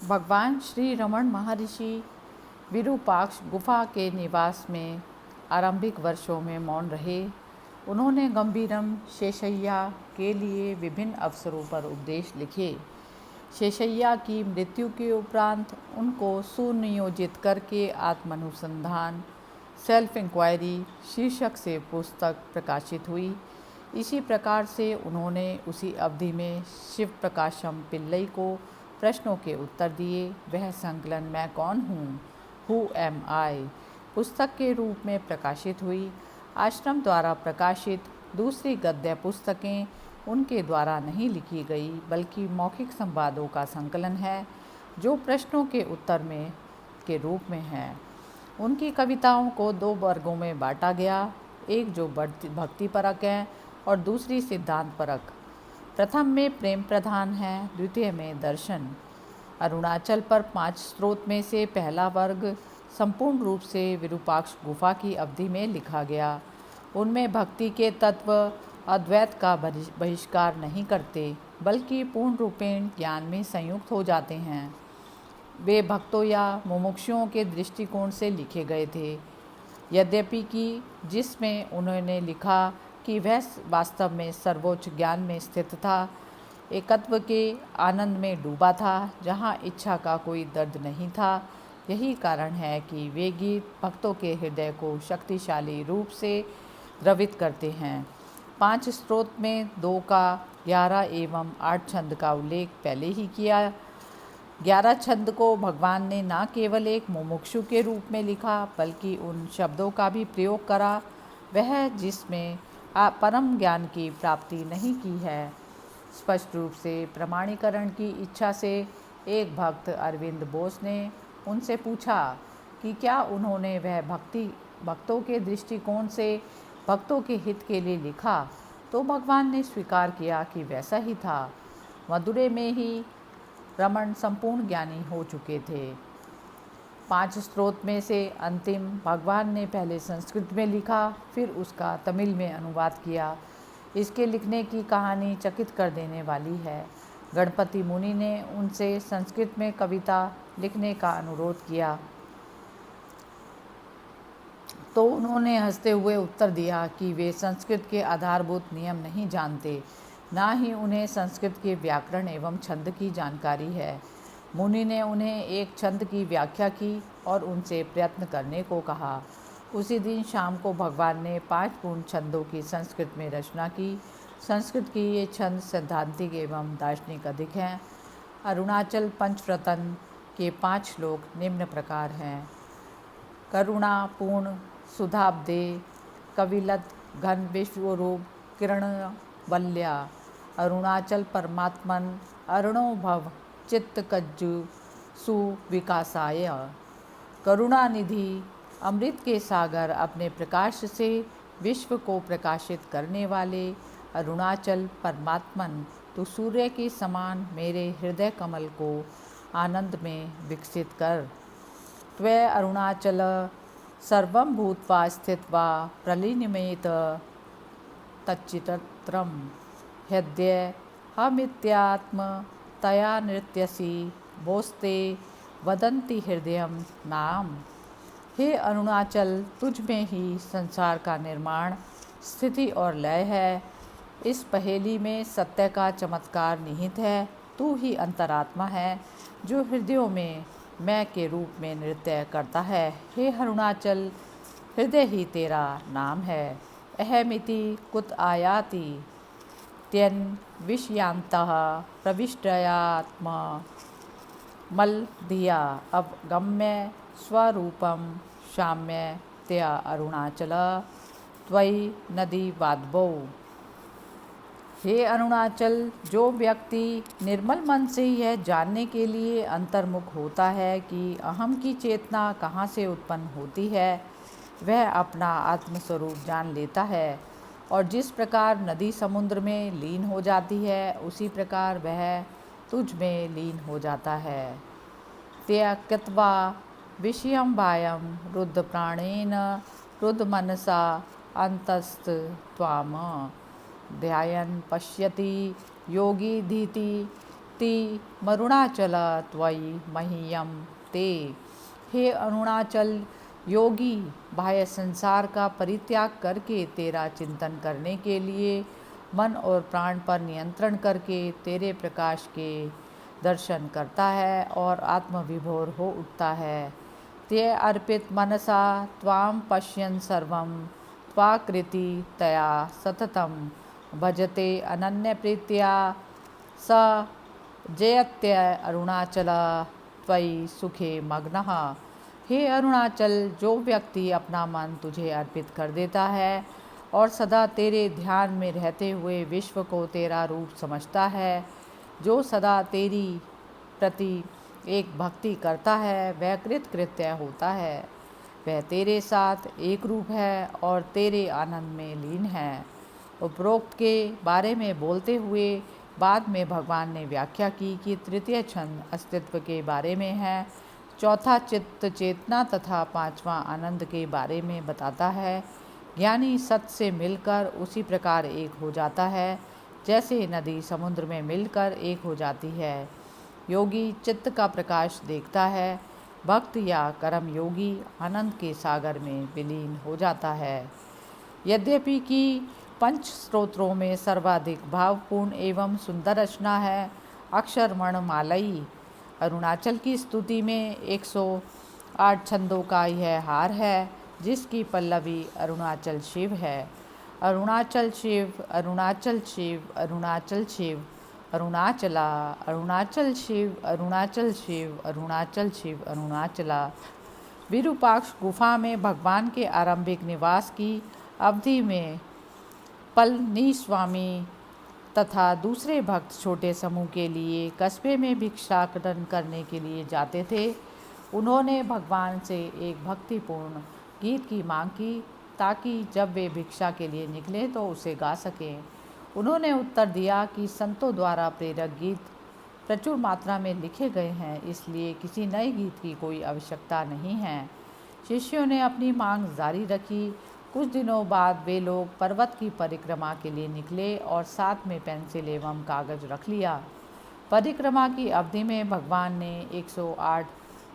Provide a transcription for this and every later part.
भगवान श्री रमण महर्षि विरूपाक्ष गुफा के निवास में आरंभिक वर्षों में मौन रहे। उन्होंने गंभीरम शेषैया के लिए विभिन्न अवसरों पर उपदेश लिखे। शेषैया की मृत्यु के उपरांत उनको सुनियोजित करके आत्मानुसंधान सेल्फ इंक्वायरी शीर्षक से पुस्तक प्रकाशित हुई। इसी प्रकार से उन्होंने उसी अवधि में शिव प्रकाशम पिल्लई को प्रश्नों के उत्तर दिए। वह संकलन मैं कौन हूँ, हु एम आई, पुस्तक के रूप में प्रकाशित हुई। आश्रम द्वारा प्रकाशित दूसरी गद्य पुस्तकें उनके द्वारा नहीं लिखी गई, बल्कि मौखिक संवादों का संकलन है जो प्रश्नों के उत्तर में के रूप में है। उनकी कविताओं को दो वर्गों में बांटा गया, एक जो भक्तिपरक है और दूसरी सिद्धांत परक। प्रथम में प्रेम प्रधान है, द्वितीय में दर्शन। अरुणाचल पर 5 स्रोत में से पहला वर्ग संपूर्ण रूप से विरूपाक्ष गुफा की अवधि में लिखा गया। उनमें भक्ति के तत्व अद्वैत का बहिष्कार नहीं करते, बल्कि पूर्ण रूपेण ज्ञान में संयुक्त हो जाते हैं। वे भक्तों या मुमुक्षुओं के दृष्टिकोण से लिखे गए थे, यद्यपि कि जिसमें उन्होंने लिखा कि वह वास्तव में सर्वोच्च ज्ञान में स्थित था, एकत्व के आनंद में डूबा था, जहाँ इच्छा का कोई दर्द नहीं था। यही कारण है कि वे गीत भक्तों के हृदय को शक्तिशाली रूप से द्रवित करते हैं। 5 स्रोत में 2 का 11 एवं 8 छंद का उल्लेख पहले ही किया। 11 छंद को भगवान ने न केवल एक मुमुक्षु के रूप में लिखा, बल्कि उन शब्दों का भी प्रयोग करा, वह जिसमें परम ज्ञान की प्राप्ति नहीं की है। स्पष्ट रूप से प्रमाणीकरण की इच्छा से एक भक्त अरविंद बोस ने उनसे पूछा कि क्या उन्होंने वह भक्तों के दृष्टिकोण से भक्तों के हित के लिए लिखा, तो भगवान ने स्वीकार किया कि वैसा ही था। मदुरै में ही रमण संपूर्ण ज्ञानी हो चुके थे। 5 स्रोत में से अंतिम भगवान ने पहले संस्कृत में लिखा, फिर उसका तमिल में अनुवाद किया। इसके लिखने की कहानी चकित कर देने वाली है। गणपति मुनि ने उनसे संस्कृत में कविता लिखने का अनुरोध किया, तो उन्होंने हंसते हुए उत्तर दिया कि वे संस्कृत के आधारभूत नियम नहीं जानते, ना ही उन्हें संस्कृत के व्याकरण एवं छंद की जानकारी है। मुनि ने उन्हें एक छंद की व्याख्या की और उनसे प्रयत्न करने को कहा। उसी दिन शाम को भगवान ने 5 पूर्ण छंदों की संस्कृत में रचना की। संस्कृत की ये छंद सैद्धांतिक एवं दार्शनिक अधिक हैं। अरुणाचल पंचव्रतन के 5 श्लोक निम्न प्रकार हैं। करुणा पूर्ण सुधाब्दे कविलत घन विश्वरूप किरण वल्या अरुणाचल परमात्मन अरुणो भव चित्त कज्जु सुविकासाय। करुणा निधि अमृत के सागर अपने प्रकाश से विश्व को प्रकाशित करने वाले अरुणाचल परमात्मन, तू सूर्य के समान मेरे हृदय कमल को आनंद में विकसित कर। त्वे अरुणाचल सर्वं भूत्वा स्थित्वा प्रलीनमेत तच्चित्रम ह्यद्य हमित्यात्म तया नृत्यसि बोस्ते वदन्ति हृदयम नाम। हे अरुणाचल, तुझ में ही संसार का निर्माण, स्थिति और लय है। इस पहेली में सत्य का चमत्कार निहित है। तू ही अंतरात्मा है जो हृदयों में मैं के रूप में नृत्य करता है। हे अरुणाचल, हृदय ही तेरा नाम है। अहमिति कुत आयाति त्यन विषयांतः प्रविष्टयात्मा मल धिया अवगम्य स्वरूपम शाम्य त्या अरुणाचल त्वयि नदी वाद्भौ। हे अरुणाचल, जो व्यक्ति निर्मल मन से यह जानने के लिए अंतर्मुख होता है कि अहम की चेतना कहाँ से उत्पन्न होती है, वह अपना आत्मस्वरूप जान लेता है। और जिस प्रकार नदी समुद्र में लीन हो जाती है, उसी प्रकार वह तुझ में लीन हो जाता है। त्यक्त्वा विषयं वायं रुद्ध प्राणेन रुद्ध मनसा अंतस्त त्वाम ध्यायन् पश्यति योगी धीति मुक्ति मरुणाचल त्वयि मह्यम ते। हे अरुणाचल योगी, बाह्य संसार का परित्याग करके तेरा चिंतन करने के लिए मन और प्राण पर नियंत्रण करके तेरे प्रकाश के दर्शन करता है और आत्मविभोर हो उठता है। ते अर्पित मनसा त्वां पश्यन् सर्वं त्वाकृति तया सततं भजते अनन्य प्रीत्या स जयत्य अरुणाचल त्वयि सुखे मग्नः। हे अरुणाचल, जो व्यक्ति अपना मन तुझे अर्पित कर देता है और सदा तेरे ध्यान में रहते हुए विश्व को तेरा रूप समझता है, जो सदा तेरी प्रति एक भक्ति करता है, वह कृतकृत्य होता है। वह तेरे साथ एक रूप है और तेरे आनंद में लीन है। उपरोक्त के बारे में बोलते हुए बाद में भगवान ने व्याख्या की कि तृतीय छंद अस्तित्व के बारे में है, चौथा चित्त चेतना तथा पांचवा आनंद के बारे में बताता है। ज्ञानी सत से मिलकर उसी प्रकार एक हो जाता है जैसे नदी समुद्र में मिलकर एक हो जाती है। योगी चित्त का प्रकाश देखता है, भक्त या कर्म योगी आनंद के सागर में विलीन हो जाता है। यद्यपि कि पंच स्तोत्रों में सर्वाधिक भावपूर्ण एवं सुंदर रचना है अक्षरमण मालई। अरुणाचल की स्तुति में 108 छंदों का यह हार है, जिसकी पल्लवी अरुणाचल शिव है। अरुणाचल शिव, अरुणाचल शिव, अरुणाचल शिव, अरुणाचला, अरुणाचल शिव, अरुणाचल शिव, अरुणाचल शिव, अरुणाचला। विरूपाक्ष गुफा में भगवान के आरंभिक निवास की अवधि में पलनीस्वामी तथा दूसरे भक्त छोटे समूह के लिए कस्बे में भिक्षाटन करने के लिए जाते थे। उन्होंने भगवान से एक भक्तिपूर्ण गीत की मांग की ताकि जब वे भिक्षा के लिए निकले तो उसे गा सकें। उन्होंने उत्तर दिया कि संतों द्वारा प्रेरक गीत प्रचुर मात्रा में लिखे गए हैं, इसलिए किसी नए गीत की कोई आवश्यकता नहीं है। शिष्यों ने अपनी मांग जारी रखी। कुछ दिनों बाद वे लोग पर्वत की परिक्रमा के लिए निकले और साथ में पेंसिल एवं कागज रख लिया। परिक्रमा की अवधि में भगवान ने 108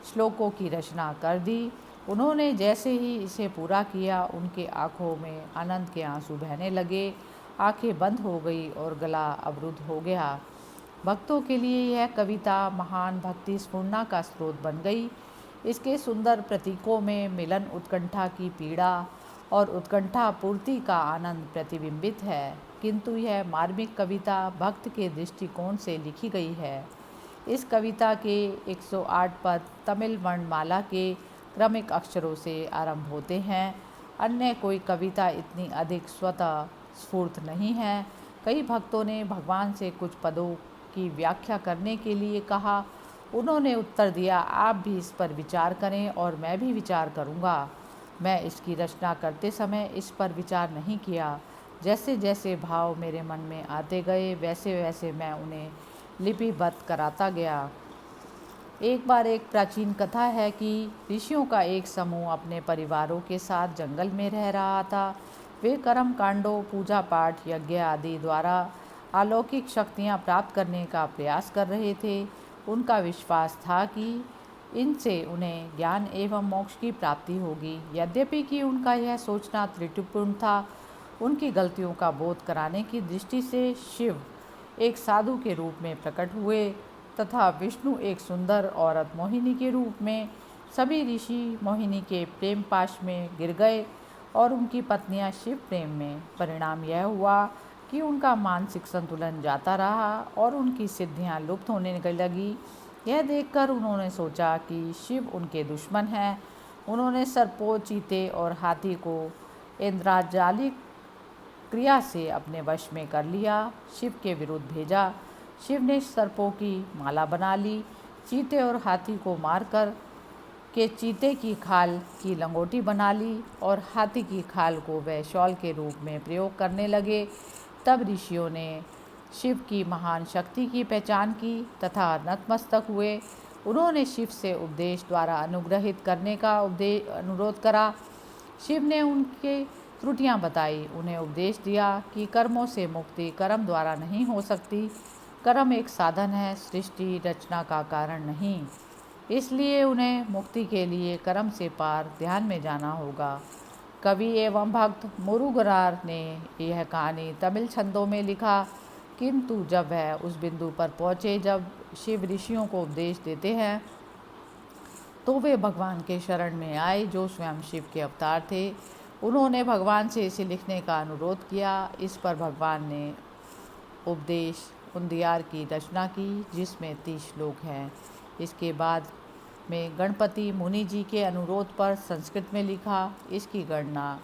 श्लोकों की रचना कर दी। उन्होंने जैसे ही इसे पूरा किया, उनके आँखों में आनंद के आंसू बहने लगे, आंखें बंद हो गई और गला अवरुद्ध हो गया। भक्तों के लिए यह कविता महान भक्ति स्फूर्णा का स्रोत बन गई। इसके सुंदर प्रतीकों में मिलन उत्कंठा की पीड़ा और उत्कंठा पूर्ति का आनंद प्रतिबिंबित है, किंतु यह मार्मिक कविता भक्त के दृष्टिकोण से लिखी गई है। इस कविता के 108 पद तमिल वर्णमाला के क्रमिक अक्षरों से आरंभ होते हैं। अन्य कोई कविता इतनी अधिक स्वतः स्फूर्त नहीं है। कई भक्तों ने भगवान से कुछ पदों की व्याख्या करने के लिए कहा। उन्होंने उत्तर दिया, आप भी इस पर विचार करें और मैं भी विचार करूंगा। मैं इसकी रचना करते समय इस पर विचार नहीं किया। जैसे जैसे भाव मेरे मन में आते गए, वैसे वैसे मैं उन्हें लिपिबद्ध कराता गया। एक बार एक प्राचीन कथा है कि ऋषियों का एक समूह अपने परिवारों के साथ जंगल में रह रहा था। वे कर्म कांडों, पूजा पाठ, यज्ञ आदि द्वारा अलौकिक शक्तियाँ प्राप्त करने का प्रयास कर रहे थे। उनका विश्वास था कि इनसे उन्हें ज्ञान एवं मोक्ष की प्राप्ति होगी। यद्यपि कि उनका यह सोचना त्रुटिपूर्ण था। उनकी गलतियों का बोध कराने की दृष्टि से शिव एक साधु के रूप में प्रकट हुए तथा विष्णु एक सुंदर औरत मोहिनी के रूप में। सभी ऋषि मोहिनी के प्रेम पाश में गिर गए और उनकी पत्नियां शिव प्रेम में। परिणाम यह हुआ कि उनका मानसिक संतुलन जाता रहा और उनकी सिद्धियां लुप्त होने लगी। यह देखकर उन्होंने सोचा कि शिव उनके दुश्मन हैं। उन्होंने सर्पों, चीते और हाथी को इंद्रजालिक क्रिया से अपने वश में कर लिया, शिव के विरुद्ध भेजा। शिव ने सर्पों की माला बना ली, चीते और हाथी को मारकर के चीते की खाल की लंगोटी बना ली और हाथी की खाल को वह शॉल के रूप में प्रयोग करने लगे। तब ऋषियों ने शिव की महान शक्ति की पहचान की तथा नतमस्तक हुए। उन्होंने शिव से उपदेश द्वारा अनुग्रहित करने का अनुरोध करा। शिव ने उनके त्रुटियां बताई, उन्हें उपदेश दिया कि कर्मों से मुक्ति कर्म द्वारा नहीं हो सकती, कर्म एक साधन है, सृष्टि रचना का कारण नहीं। इसलिए उन्हें मुक्ति के लिए कर्म से पार ध्यान में जाना होगा। कवि एवं भक्त मुरुगरार ने यह कहानी तमिल छंदों में लिखा, किंतु जब वह उस बिंदु पर पहुँचे जब शिव ऋषियों को उपदेश देते हैं तो वे भगवान के शरण में आए जो स्वयं शिव के अवतार थे। उन्होंने भगवान से इसे लिखने का अनुरोध किया। इस पर भगवान ने उपदेश उंदियार की रचना की जिसमें 30 श्लोक हैं। इसके बाद में गणपति मुनि जी के अनुरोध पर संस्कृत में लिखा। इसकी गणना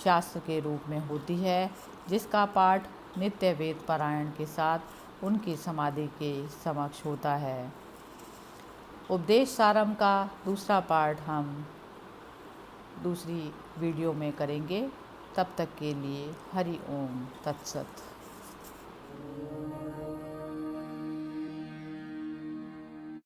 शास्त्र के रूप में होती है जिसका पाठ नित्य वेद पारायण के साथ उनकी समाधि के समक्ष होता है। उपदेश सारम का दूसरा पार्ट हम दूसरी वीडियो में करेंगे। तब तक के लिए हरि ओम तत्सत।